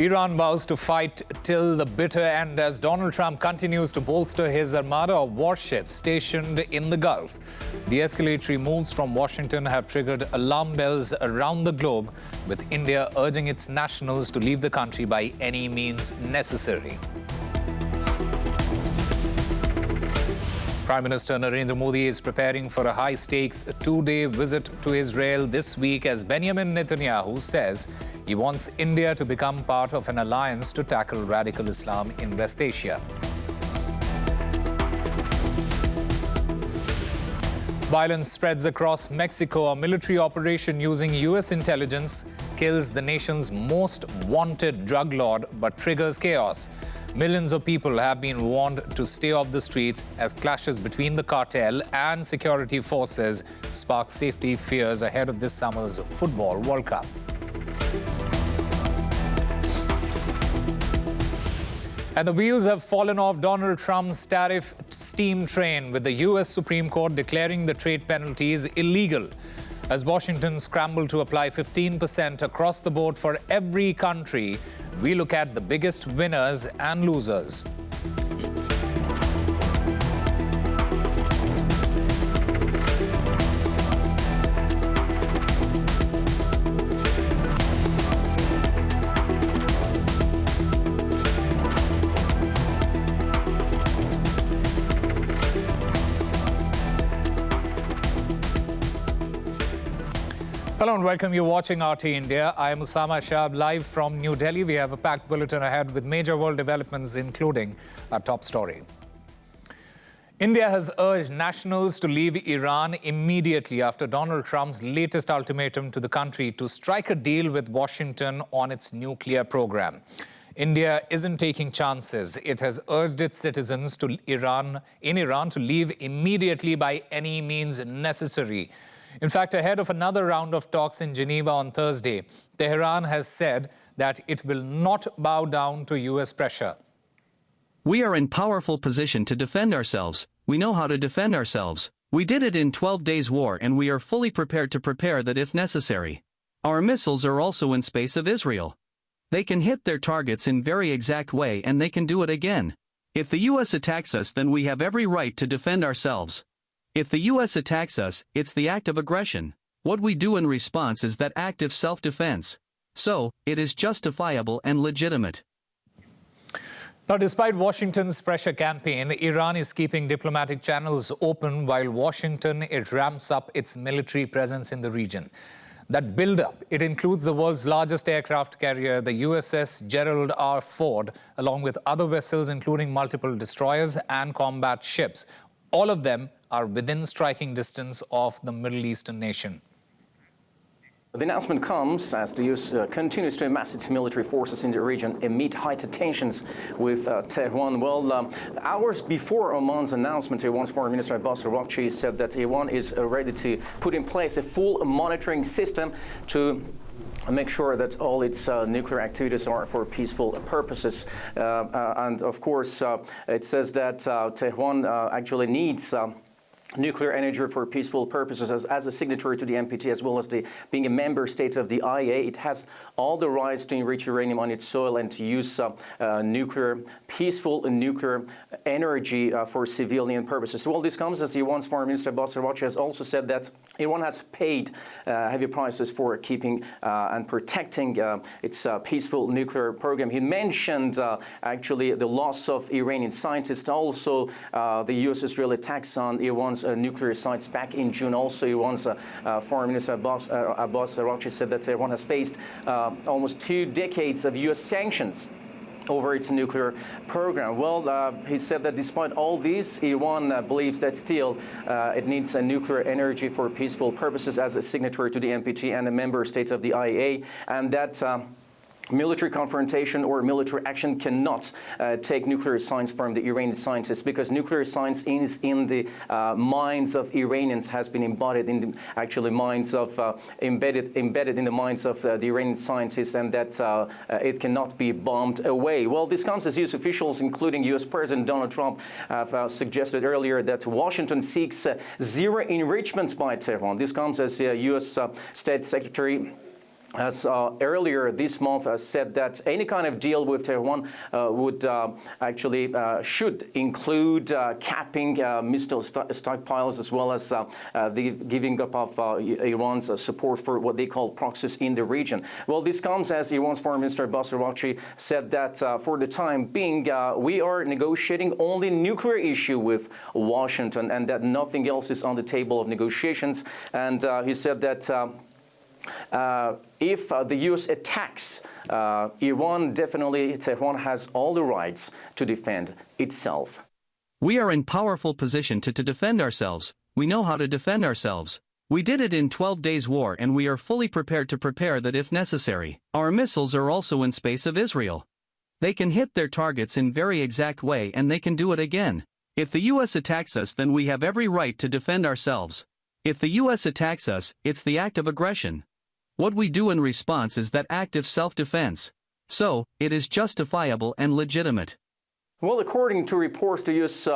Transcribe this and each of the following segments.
Iran vows to fight till the bitter end as Donald Trump continues to bolster his armada of warships stationed in the Gulf. The escalatory moves from Washington have triggered alarm bells around the globe, with India urging its nationals to leave the country by any means necessary. Prime Minister Narendra Modi is preparing for a high-stakes two-day visit to Israel this week as Benjamin Netanyahu says he wants India to become part of an alliance to tackle radical Islam in West Asia. Violence spreads across Mexico. A military operation using U.S. intelligence kills the nation's most wanted drug lord but triggers chaos. Millions of people have been warned to stay off the streets as clashes between the cartel and security forces spark safety fears ahead of this summer's Football World Cup. And the wheels have fallen off Donald Trump's tariff steam train, with the U.S. Supreme Court declaring the trade penalties illegal as Washington scrambled to apply 15% across the board for every country. We look at the biggest winners and losers. Hello and welcome. You're watching RT India. I am Usama Shahab, live from New Delhi. We have a packed bulletin ahead with major world developments, including our top story. India has urged nationals to leave Iran immediately after Donald Trump's latest ultimatum to the country to strike a deal with Washington on its nuclear program. India isn't taking chances. It has urged its citizens in Iran to leave immediately by any means necessary. In fact, ahead of another round of talks in Geneva on Thursday, Tehran has said that it will not bow down to U.S. pressure. We are in powerful position to defend ourselves. We know how to defend ourselves. We did it in 12 days war and we are fully prepared to prepare that if necessary. Our missiles are also in space of Israel. They can hit their targets in very exact way and they can do it again. If the U.S. attacks us, then we have every right to defend ourselves. If the U.S. attacks us, it's the act of aggression. What we do in response is that active self-defense. So, it is justifiable and legitimate. Now, despite Washington's pressure campaign, Iran is keeping diplomatic channels open while Washington, it ramps up its military presence in the region. That build-up, it includes the world's largest aircraft carrier, the USS Gerald R. Ford, along with other vessels including multiple destroyers and combat ships. All of them are within striking distance of the Middle Eastern nation. The announcement comes as the U.S. continues to amass its military forces in the region amid heightened tensions with Tehran. Well, hours before Oman's announcement, Iran's Foreign Minister Abbas Araghchi said that Iran is ready to put in place a full monitoring system to make sure that all its nuclear activities are for peaceful purposes. And of course, it says that Tehran actually needs nuclear energy for peaceful purposes as a signatory to the NPT, as well as being a member state of the IAEA. It has all the rights to enrich uranium on its soil and to use peaceful nuclear energy for civilian purposes. Well, this comes as Iran's Foreign Minister Abbas Araghchi has also said that Iran has paid heavy prices for keeping and protecting its peaceful nuclear program. He mentioned actually the loss of Iranian scientists, also the U.S.-Israel attacks on Iran's nuclear sites back in June. Also, Iran's Foreign Minister Abbas Araghchi said that Iran has faced almost 2 decades of U.S. sanctions over its nuclear program. Well, he said that despite all these, Iran believes that still it needs nuclear energy for peaceful purposes as a signatory to the NPT and a member state of the IAEA, and that military confrontation or military action cannot take nuclear science from the Iranian scientists, because nuclear science is in the minds of Iranians, has been embodied in the actually minds of embedded in the minds of the Iranian scientists, and that it cannot be bombed away. Well, this comes as U.S. officials, including U.S. President Donald Trump, have suggested earlier that Washington seeks zero enrichment by Tehran. This comes as U.S. State Secretary has earlier this month said that any kind of deal with Tehran would actually should include capping missile stockpiles, as well as the giving up of Iran's support for what they call proxies in the region. Well, this comes as Iran's Foreign Minister Abbas Araghchi said that for the time being, we are negotiating only nuclear issue with Washington, and that nothing else is on the table of negotiations. And he said that if the U.S. attacks Iran, definitely Tehran has all the rights to defend itself. We are in powerful position to defend ourselves. We know how to defend ourselves. We did it in 12 days war, and we are fully prepared to prepare that if necessary. Our missiles are also in space of Israel. They can hit their targets in very exact way, and they can do it again. If the U.S. attacks us, then we have every right to defend ourselves. If the U.S. attacks us, it's the act of aggression. What we do in response is that act of self-defense. So, it is justifiable and legitimate. Well, according to reports, the U.S.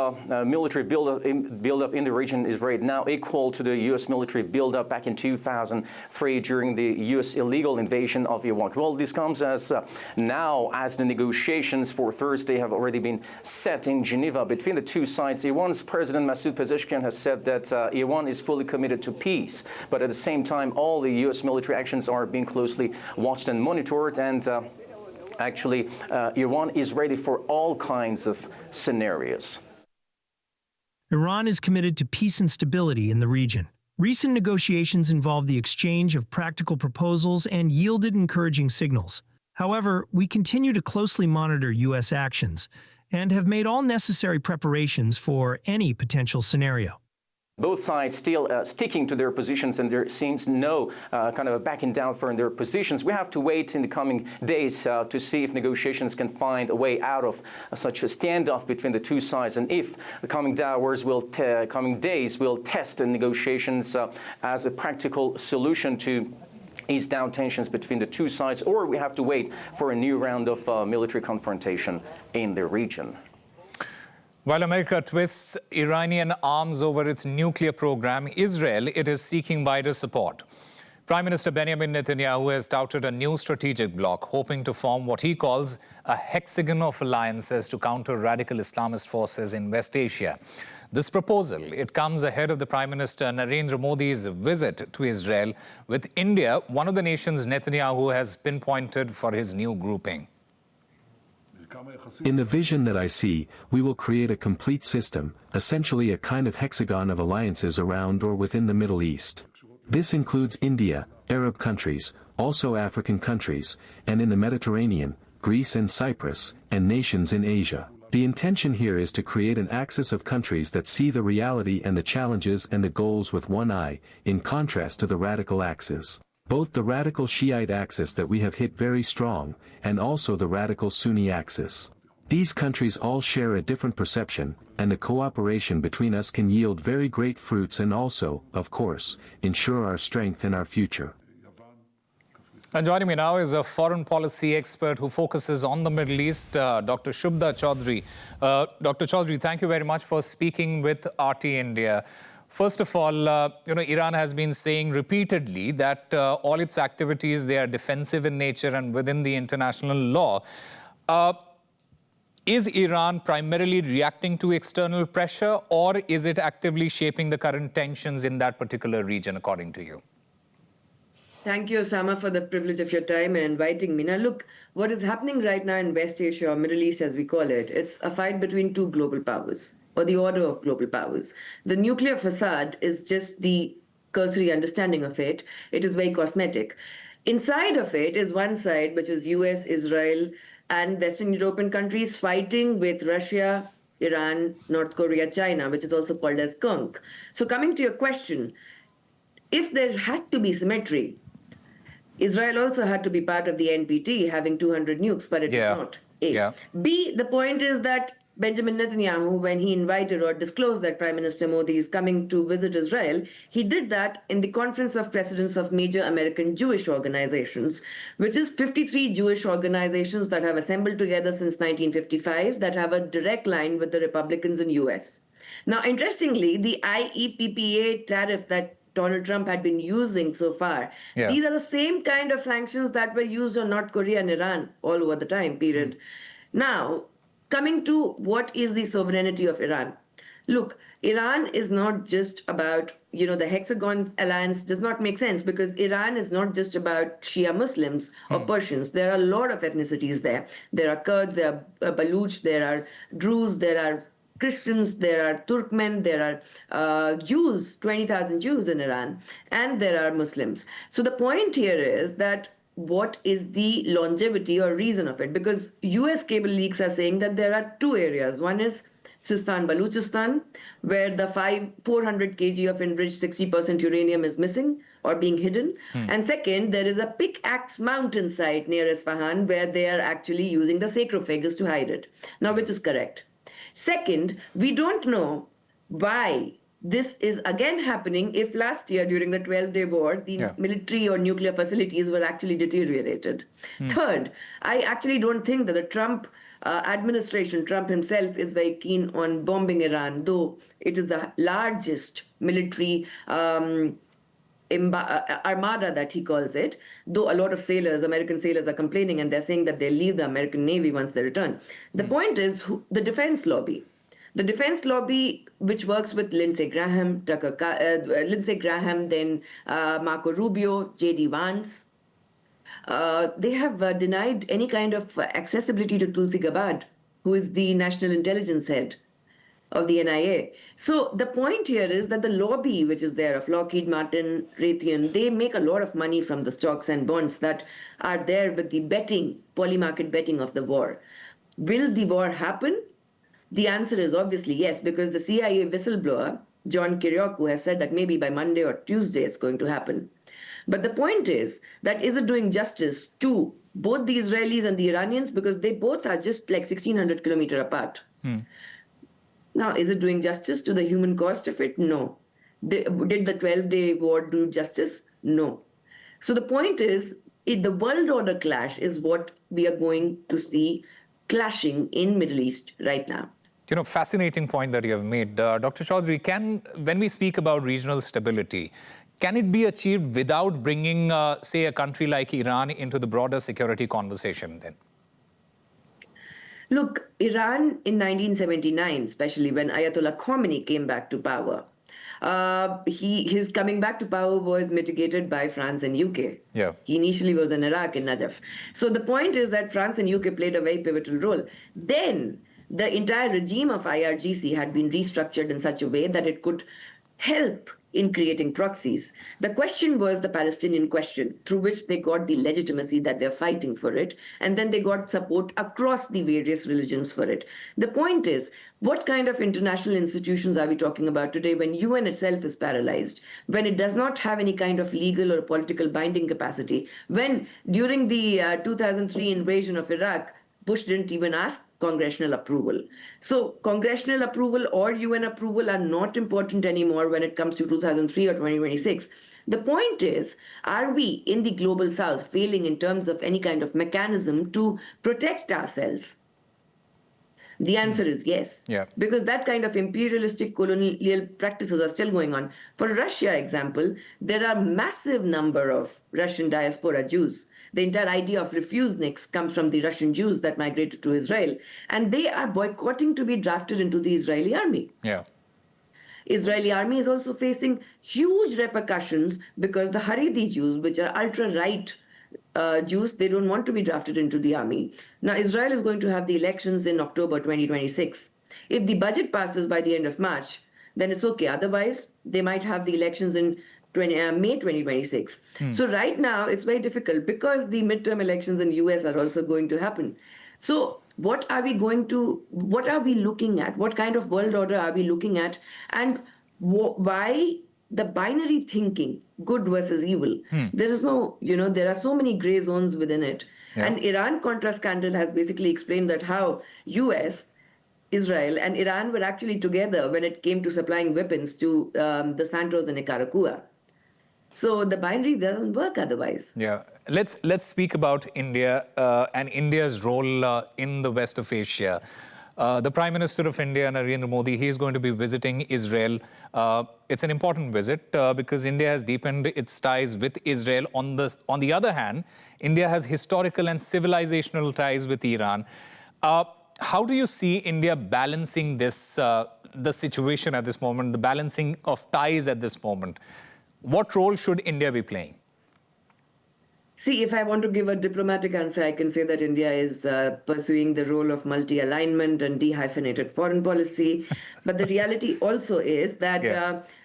Military buildup in the region is right now equal to the U.S. military buildup back in 2003 during the U.S. illegal invasion of Iraq. Well, this comes as now as the negotiations for Thursday have already been set in Geneva between the two sides. Iran's President Masoud Pezeshkian has said that Iran is fully committed to peace, but at the same time, all the U.S. military actions are being closely watched and monitored, and actually, Iran is ready for all kinds of scenarios. Iran is committed to peace and stability in the region. Recent negotiations involved the exchange of practical proposals and yielded encouraging signals. However, we continue to closely monitor U.S. actions and have made all necessary preparations for any potential scenario. Both sides still sticking to their positions, and there seems no kind of a backing down from their positions. We have to wait in the coming days to see if negotiations can find a way out of such a standoff between the two sides, and if the coming days will test the negotiations as a practical solution to ease down tensions between the two sides, or we have to wait for a new round of military confrontation in the region. While America twists Iranian arms over its nuclear program, Israel, it is seeking wider support. Prime Minister Benjamin Netanyahu has touted a new strategic bloc, hoping to form what he calls a hexagon of alliances to counter radical Islamist forces in West Asia. This proposal, it comes ahead of the Prime Minister Narendra Modi's visit to Israel, with India, one of the nations Netanyahu has pinpointed for his new grouping. In the vision that I see, we will create a complete system, essentially a kind of hexagon of alliances around or within the Middle East. This includes India, Arab countries, also African countries, and in the Mediterranean, Greece and Cyprus, and nations in Asia. The intention here is to create an axis of countries that see the reality and the challenges and the goals with one eye, in contrast to the radical axis. Both the radical Shiite axis that we have hit very strong, and also the radical Sunni axis. These countries all share a different perception, and the cooperation between us can yield very great fruits and also, of course, ensure our strength and our future. And joining me now is a foreign policy expert who focuses on the Middle East, Dr. Shubhda Chaudhry. Dr. Chaudhry, thank you very much for speaking with RT India. First of all, Iran has been saying repeatedly that all its activities, they are defensive in nature and within the international law. Is Iran primarily reacting to external pressure, or is it actively shaping the current tensions in that particular region, according to you? Thank you, Osama, for the privilege of your time and inviting me. Now, look, what is happening right now in West Asia, or Middle East as we call it, it's a fight between two global powers, or the order of global powers. The nuclear facade is just the cursory understanding of it. It is very cosmetic. Inside of it is one side, which is US, Israel, and Western European countries fighting with Russia, Iran, North Korea, China, which is also called as KUNK. So coming to your question, if there had to be symmetry, Israel also had to be part of the NPT, having 200 nukes, but it is not. A. B, the point is that Benjamin Netanyahu, when he invited or disclosed that Prime Minister Modi is coming to visit Israel, he did that in the Conference of Presidents of Major American Jewish Organizations, which is 53 Jewish organizations that have assembled together since 1955 that have a direct line with the Republicans in US. Now, interestingly, the IEEPA tariff that Donald Trump had been using so far. Yeah. These are the same kind of sanctions that were used on North Korea and Iran all over the time period. Now, coming to what is the sovereignty of Iran? Look, Iran is not just about, the Hexagon alliance does not make sense because Iran is not just about Shia Muslims or Persians. There are a lot of ethnicities there. There are Kurds, there are Baluch, there are Druze, there are Christians, there are Turkmen, there are Jews, 20,000 Jews in Iran, and there are Muslims. So the point here is that what is the longevity or reason of it? Because US cable leaks are saying that there are two areas. One is Sistan, Baluchistan, where the 400 kg of enriched 60% uranium is missing or being hidden. And second, there is a Pickaxe Mountain site near Isfahan where they are actually using the sarcophagus to hide it. Now, which is correct? Second, we don't know why this is again happening if last year during the 12-day war, the military or nuclear facilities were actually deteriorated. Third, I actually don't think that the Trump administration, Trump himself, is very keen on bombing Iran, though it is the largest military armada that he calls it, though a lot of sailors, American sailors, are complaining and they're saying that they'll leave the American Navy once they return. The point is the defense lobby. The defense lobby, which works with Lindsey Graham, then Marco Rubio, J.D. Vance, they have denied any kind of accessibility to Tulsi Gabbard, who is the national intelligence head of the NIA. So the point here is that the lobby, which is there of Lockheed Martin, Raytheon, they make a lot of money from the stocks and bonds that are there with the betting, polymarket betting of the war. Will the war happen? The answer is obviously yes, because the CIA whistleblower, John Kiriakou, has said that maybe by Monday or Tuesday it's going to happen. But the point is that is it doing justice to both the Israelis and the Iranians, because they both are just like 1,600 kilometers apart. Now, is it doing justice to the human cost of it? No. Did the 12-day war do justice? No. So the point is, the world order clash is what we are going to see clashing in Middle East right now. Fascinating point that you have made. Dr. Chaudhary, when we speak about regional stability, can it be achieved without bringing, say, a country like Iran into the broader security conversation then? Look, Iran in 1979, especially when Ayatollah Khomeini came back to power, his coming back to power was mitigated by France and UK. Yeah. He initially was in Iraq, in Najaf. So the point is that France and UK played a very pivotal role. Then the entire regime of IRGC had been restructured in such a way that it could help in creating proxies. The question was the Palestinian question, through which they got the legitimacy that they're fighting for it, and then they got support across the various religions for it. The point is, what kind of international institutions are we talking about today when UN itself is paralyzed, when it does not have any kind of legal or political binding capacity, when during the 2003 invasion of Iraq, Bush didn't even ask congressional approval. So congressional approval or UN approval are not important anymore when it comes to 2003 or 2026. The point is, are we in the global south failing in terms of any kind of mechanism to protect ourselves? The answer is yes. Yeah. Because that kind of imperialistic colonial practices are still going on. For Russia, example, there are massive number of Russian diaspora Jews. The entire idea of refuseniks comes from the Russian Jews that migrated to Israel. And they are boycotting to be drafted into the Israeli army. Yeah. Israeli army is also facing huge repercussions because the Haredi Jews, which are ultra-right Jews, they don't want to be drafted into the army. Now, Israel is going to have the elections in October 2026. If the budget passes by the end of March, then it's okay. Otherwise, they might have the elections in May 2026. So right now, it's very difficult because the midterm elections in US are also going to happen. So what are we looking at? What kind of world order are we looking at? And why the binary thinking, good versus evil? There is no, there are so many gray zones within it. Yeah. And Iran-Contra scandal has basically explained that how US, Israel, and Iran were actually together when it came to supplying weapons to the Santos in Nicaragua. So the binary doesn't work otherwise. Yeah. Let's speak about India and India's role in the West of Asia. The Prime Minister of India, Narendra Modi, he is going to be visiting Israel. It's an important visit because India has deepened its ties with Israel. On the other hand, India has historical and civilizational ties with Iran. How do you see India balancing this, the situation at this moment, the balancing of ties at this moment? What role should India be playing? See, if I want to give a diplomatic answer, I can say that India is pursuing the role of multi-alignment and dehyphenated foreign policy. But the reality also is that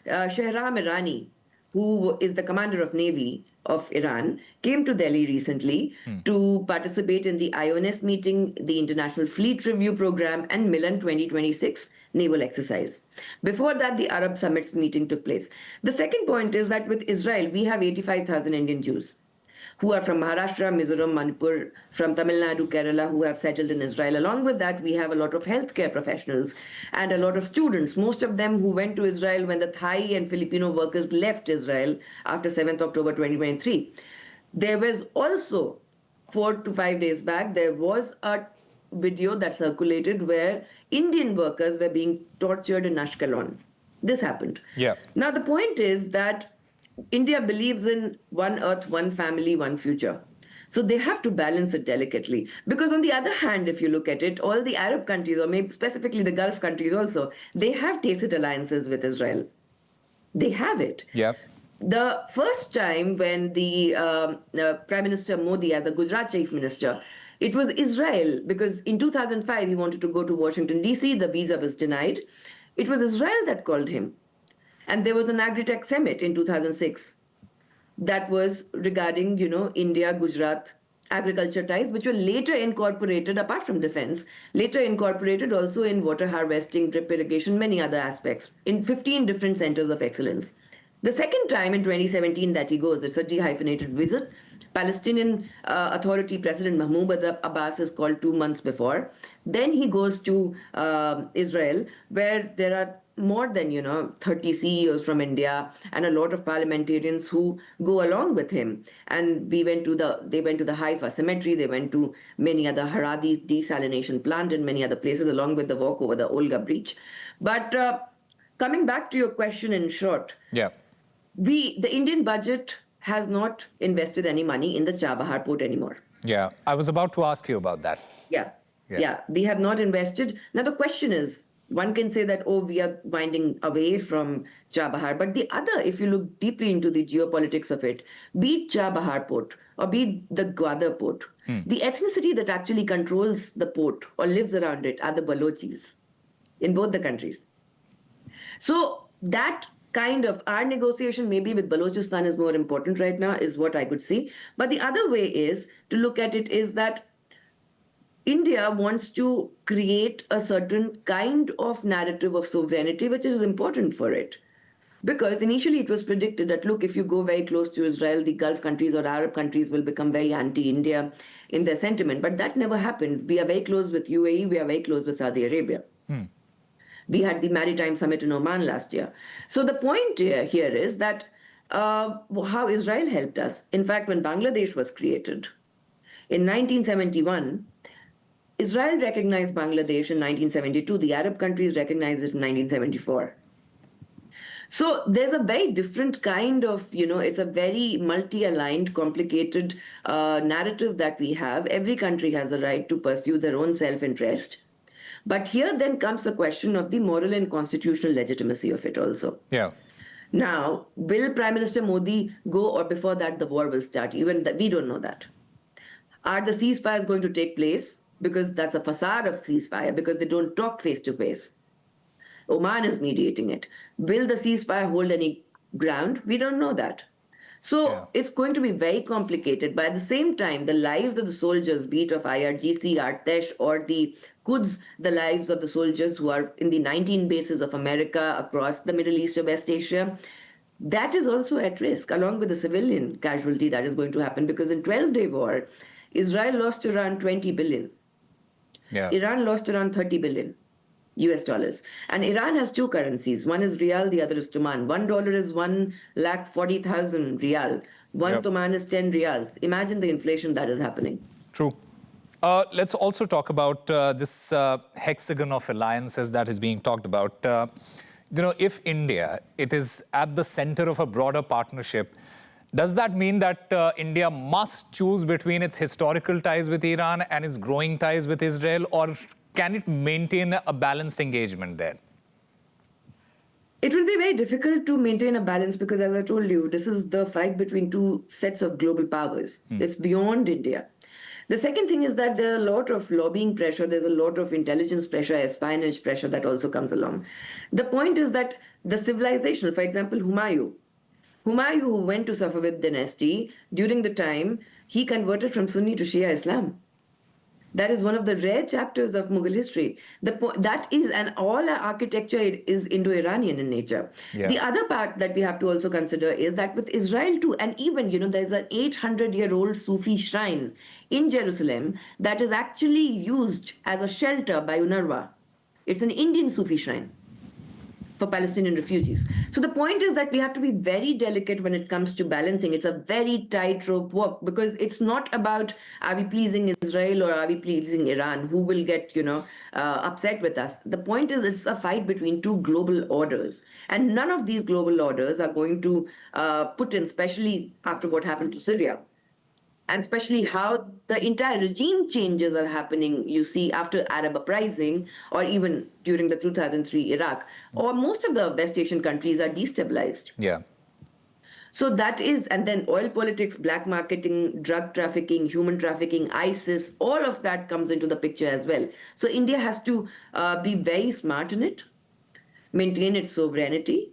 Shahram Irani, who is the commander of Navy of Iran, came to Delhi recently to participate in the IONS meeting, the International Fleet Review Program, and Milan 2026 naval exercise. Before that, the Arab Summits meeting took place. The second point is that with Israel, we have 85,000 Indian Jews who are from Maharashtra, Mizoram, Manipur, from Tamil Nadu, Kerala, who have settled in Israel. Along with that, we have a lot of healthcare professionals and a lot of students, most of them who went to Israel when the Thai and Filipino workers left Israel after 7th October 2023. There was also, 4 to 5 days back, there was a video that circulated where Indian workers were being tortured in Ashkelon. This happened. Yeah. Now, the point is that India believes in one earth, one family, one future. So they have to balance it delicately. Because on the other hand, if you look at it, all the Arab countries, or maybe specifically the Gulf countries also, they have tacit alliances with Israel. They have it. Yeah. The first time when the Prime Minister Modi, as the Gujarat Chief Minister, it was Israel, because in 2005 he wanted to go to Washington, D.C., the visa was denied. It was Israel that called him. And there was an Agri-Tech summit in 2006 that was regarding, India-Gujarat agriculture ties, which were later incorporated, apart from defense, later incorporated also in water harvesting, drip irrigation, many other aspects, in 15 different centers of excellence. The second time in 2017 that he goes, it's a dehyphenated visit. Palestinian Authority President Mahmoud Abbas is called 2 months before. Then he goes to Israel, where there are more than 30 CEOs from India and a lot of parliamentarians who go along with him. And they went to the Haifa cemetery, they went to many other Haradi desalination plant and many other places, along with the walk over the Olga Breach. But coming back to your question in short, the Indian budget has not invested any money in the Chabahar port anymore. Yeah, I was about to ask you about that. Yeah, we have not invested. Now the question is, one can say that, we are winding away from Chabahar. But the other, if you look deeply into the geopolitics of it, be it Chabahar port or be it the Gwadar port, the ethnicity that actually controls the port or lives around it are the Balochis in both the countries. So that kind of, our negotiation maybe with Balochistan is more important right now, is what I could see. But the other way is to look at it is that India wants to create a certain kind of narrative of sovereignty, which is important for it. Because initially it was predicted that, look, if you go very close to Israel, the Gulf countries or Arab countries will become very anti-India in their sentiment. But that never happened. We are very close with UAE, we are very close with Saudi Arabia. We had the Maritime Summit in Oman last year. So the point here is that how Israel helped us. In fact, when Bangladesh was created in 1971, Israel recognized Bangladesh in 1972. The Arab countries recognized it in 1974. So there's a very different kind of, it's a very multi-aligned, complicated narrative that we have. Every country has a right to pursue their own self-interest. But here then comes the question of the moral and constitutional legitimacy of it also. Yeah. Now, will Prime Minister Modi go, or before that the war will start? Even that, we don't know that. Are the ceasefires going to take place? Because that's a facade of ceasefire, because they don't talk face to face. Oman is mediating it. Will the ceasefire hold any ground? We don't know that. So it's going to be very complicated. But at the same time, the lives of the soldiers, be it of IRGC, Artesh, or the Quds, the lives of the soldiers who are in the 19 bases of America across the Middle East or West Asia, that is also at risk, along with the civilian casualty that is going to happen. Because in 12-day war, Israel lost around 20 billion. Iran lost around 30 billion US dollars. And Iran has two currencies. One is Rial, the other is Tuman. $1 is 1,40,000 Rial. One Tuman is 10 Rials. Imagine the inflation that is happening. True. Let's also talk about this hexagon of alliances that is being talked about. If India, it is at the center of a broader partnership, does that mean that India must choose between its historical ties with Iran and its growing ties with Israel, or can it maintain a balanced engagement there? It will be very difficult to maintain a balance because, as I told you, this is the fight between two sets of global powers. It's beyond India. The second thing is that there are a lot of lobbying pressure, there's a lot of intelligence pressure, espionage pressure that also comes along. The point is that the civilization, for example, Humayun, who went to Safavid dynasty, during the time, he converted from Sunni to Shia Islam. That is one of the rare chapters of Mughal history. And all our architecture is Indo-Iranian in nature. Yeah. The other part that we have to also consider is that with Israel too, and even, there's an 800-year-old Sufi shrine in Jerusalem that is actually used as a shelter by UNRWA. It's an Indian Sufi shrine for Palestinian refugees. So the point is that we have to be very delicate when it comes to balancing. It's a very tightrope walk because it's not about are we pleasing Israel or are we pleasing Iran, who will get, upset with us. The point is it's a fight between two global orders. And none of these global orders are going to put in, especially after what happened to Syria, and especially how the entire regime changes are happening, you see, after Arab uprising or even during the 2003 Iraq, or most of the West Asian countries are destabilized. Yeah. So that is, and then oil politics, black marketing, drug trafficking, human trafficking, ISIS, all of that comes into the picture as well. So India has to be very smart in it, maintain its sovereignty,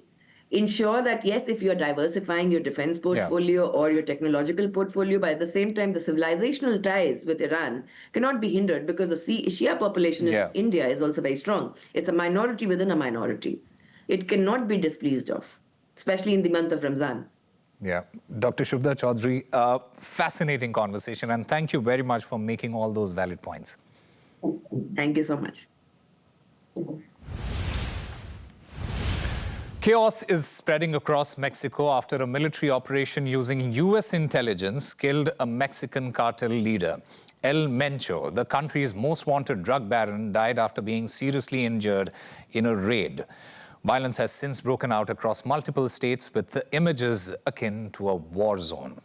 ensure that, yes, if you're diversifying your defense portfolio or your technological portfolio, but at the same time, the civilizational ties with Iran cannot be hindered because the Shia population in India is also very strong. It's a minority within a minority. It cannot be displeased of, especially in the month of Ramzan. Yeah. Dr. Shubhda Chaudhary, fascinating conversation, and thank you very much for making all those valid points. Thank you so much. Chaos is spreading across Mexico after a military operation using U.S. intelligence killed a Mexican cartel leader. El Mencho, the country's most wanted drug baron, died after being seriously injured in a raid. Violence has since broken out across multiple states with the images akin to a war zone.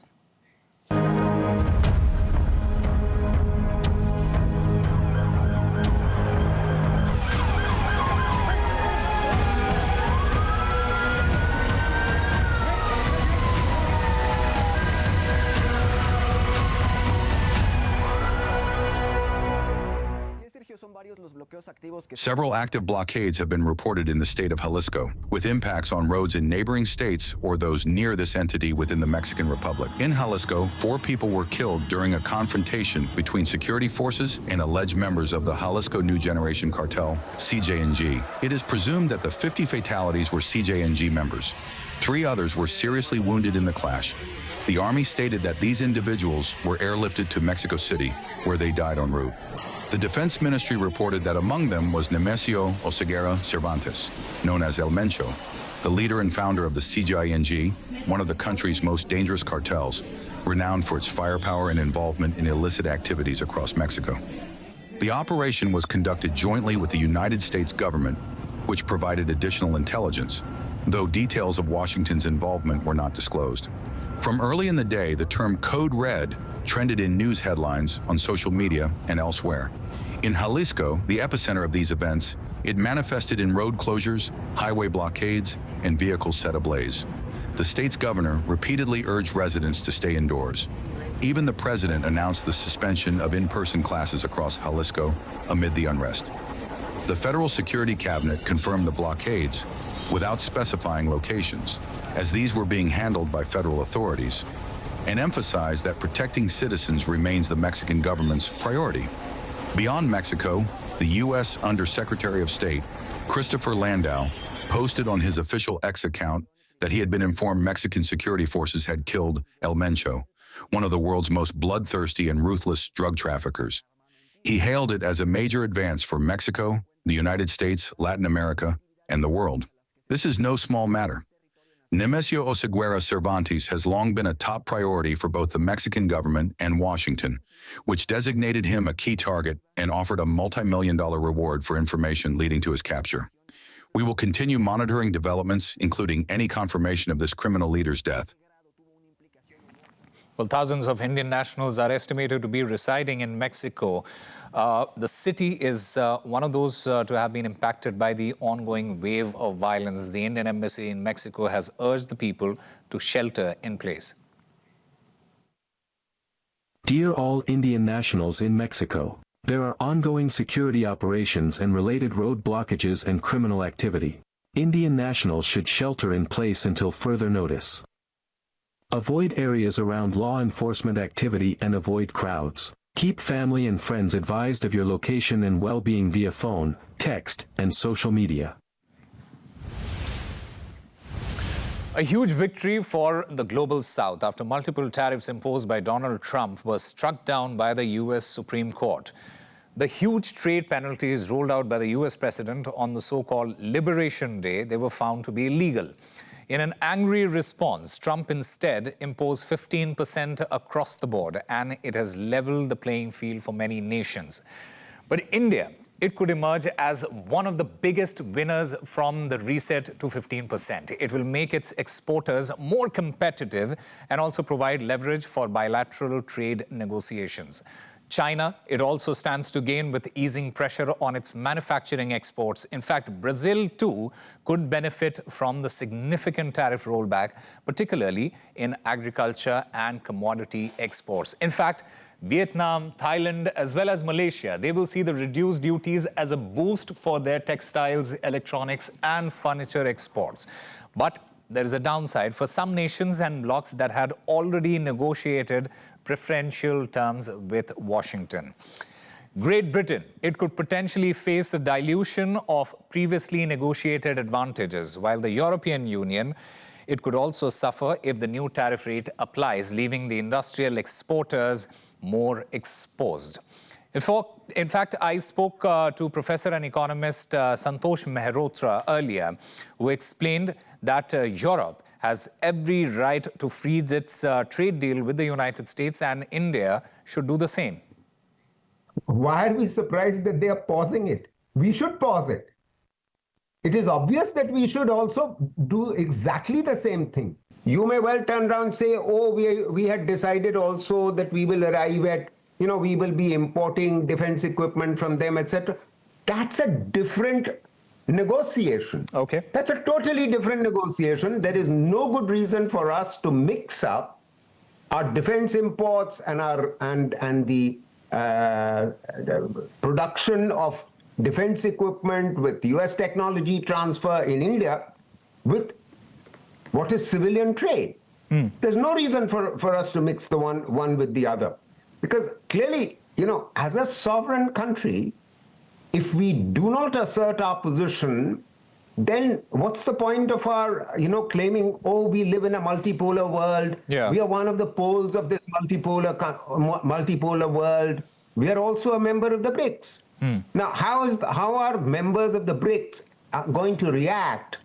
Several active blockades have been reported in the state of Jalisco, with impacts on roads in neighboring states or those near this entity within the Mexican Republic. In Jalisco, 4 people were killed during a confrontation between security forces and alleged members of the Jalisco New Generation Cartel, CJNG. It is presumed that the 50 fatalities were CJNG members. 3 others were seriously wounded in the clash. The Army stated that these individuals were airlifted to Mexico City, where they died en route. The Defense Ministry reported that among them was Nemesio Oseguera Cervantes, known as El Mencho, the leader and founder of the CJNG, one of the country's most dangerous cartels, renowned for its firepower and involvement in illicit activities across Mexico. The operation was conducted jointly with the United States government, which provided additional intelligence, though details of Washington's involvement were not disclosed. From early in the day, the term Code Red trended in news headlines, on social media, and elsewhere. In Jalisco, the epicenter of these events, it manifested in road closures, highway blockades, and vehicles set ablaze. The state's governor repeatedly urged residents to stay indoors. Even the president announced the suspension of in-person classes across Jalisco amid the unrest. The federal security cabinet confirmed the blockades without specifying locations, as these were being handled by federal authorities, and emphasized that protecting citizens remains the Mexican government's priority. Beyond Mexico, the U.S. Undersecretary of State, Christopher Landau, posted on his official X account that he had been informed Mexican security forces had killed El Mencho, one of the world's most bloodthirsty and ruthless drug traffickers. He hailed it as a major advance for Mexico, the United States, Latin America, and the world. This is no small matter. Nemesio Oseguera Cervantes has long been a top priority for both the Mexican government and Washington, which designated him a key target and offered a multi-million-dollar reward for information leading to his capture. We will continue monitoring developments, including any confirmation of this criminal leader's death. Well, thousands of Indian nationals are estimated to be residing in Mexico. The city is one of those to have been impacted by the ongoing wave of violence. The Indian embassy in Mexico has urged the people to shelter in place. Dear all Indian nationals in Mexico, there are ongoing security operations and related road blockages and criminal activity. Indian nationals should shelter in place until further notice. Avoid areas around law enforcement activity and avoid crowds. Keep family and friends advised of your location and well-being via phone, text, and social media. A huge victory for the Global South after multiple tariffs imposed by Donald Trump was struck down by the U.S. Supreme Court. The huge trade penalties rolled out by the U.S. president on the so-called Liberation Day, they were found to be illegal. In an angry response, Trump instead imposed 15% across the board, and it has leveled the playing field for many nations. But India, it could emerge as one of the biggest winners from the reset to 15%. It will make its exporters more competitive and also provide leverage for bilateral trade negotiations. China, it also stands to gain with easing pressure on its manufacturing exports. In fact, Brazil too could benefit from the significant tariff rollback, particularly in agriculture and commodity exports. In fact, Vietnam, Thailand, as well as Malaysia, they will see the reduced duties as a boost for their textiles, electronics, and furniture exports. But there is a downside for some nations and blocs that had already negotiated preferential terms with Washington. Great Britain, it could potentially face a dilution of previously negotiated advantages, while the European Union, it could also suffer if the new tariff rate applies, leaving the industrial exporters more exposed. In fact, I spoke to Professor and economist Santosh Mehrotra earlier, who explained that Europe has every right to freeze its trade deal with the United States, and India should do the same. Why are we surprised that they are pausing it? We should pause it. It is obvious that we should also do exactly the same thing. You may well turn around and say, oh, we had decided also that we will arrive at, we will be importing defense equipment from them, etc. That's a different negotiation. Okay. That's a totally different negotiation. There is no good reason for us to mix up our defense imports and the production of defense equipment with US technology transfer in India with what is civilian trade. There's no reason for us to mix the one with the other. Because clearly, as a sovereign country, if we do not assert our position, then what's the point of our, claiming, oh, we live in a multipolar world. Yeah. We are one of the poles of this multipolar world. We are also a member of the BRICS. Now, how are members of the BRICS going to react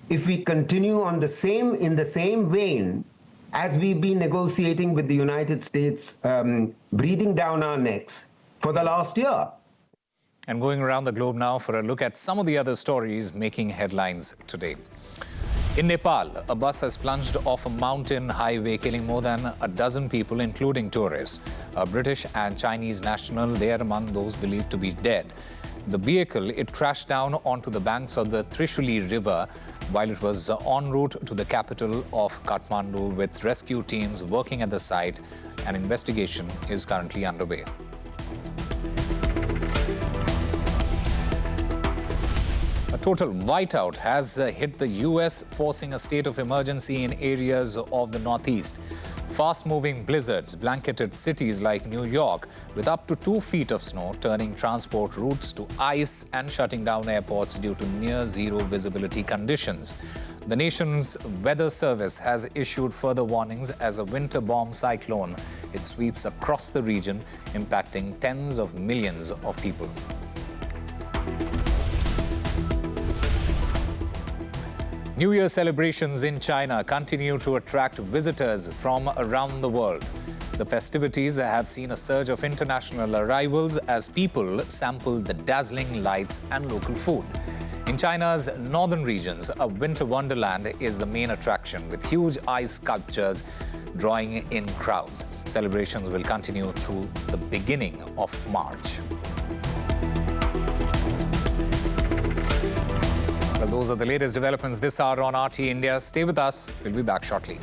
if we continue in the same vein as we've been negotiating with the United States, breathing down our necks for the last year? And going around the globe now for a look at some of the other stories making headlines today. In Nepal, a bus has plunged off a mountain highway, killing more than a dozen people, including tourists. A British and Chinese national, they are among those believed to be dead. The vehicle, it crashed down onto the banks of the Trishuli River while it was en route to the capital of Kathmandu, with rescue teams working at the site. An investigation is currently underway. A total whiteout has hit the U.S., forcing a state of emergency in areas of the Northeast. Fast-moving blizzards blanketed cities like New York with up to 2 feet of snow, turning transport routes to ice and shutting down airports due to near-zero visibility conditions. The nation's weather service has issued further warnings as a winter bomb cyclone, it sweeps across the region, impacting tens of millions of people. New Year celebrations in China continue to attract visitors from around the world. The festivities have seen a surge of international arrivals as people sample the dazzling lights and local food. In China's northern regions, a winter wonderland is the main attraction, with huge ice sculptures drawing in crowds. Celebrations will continue through the beginning of March. Well, those are the latest developments this hour on RT India. Stay with us. We'll be back shortly.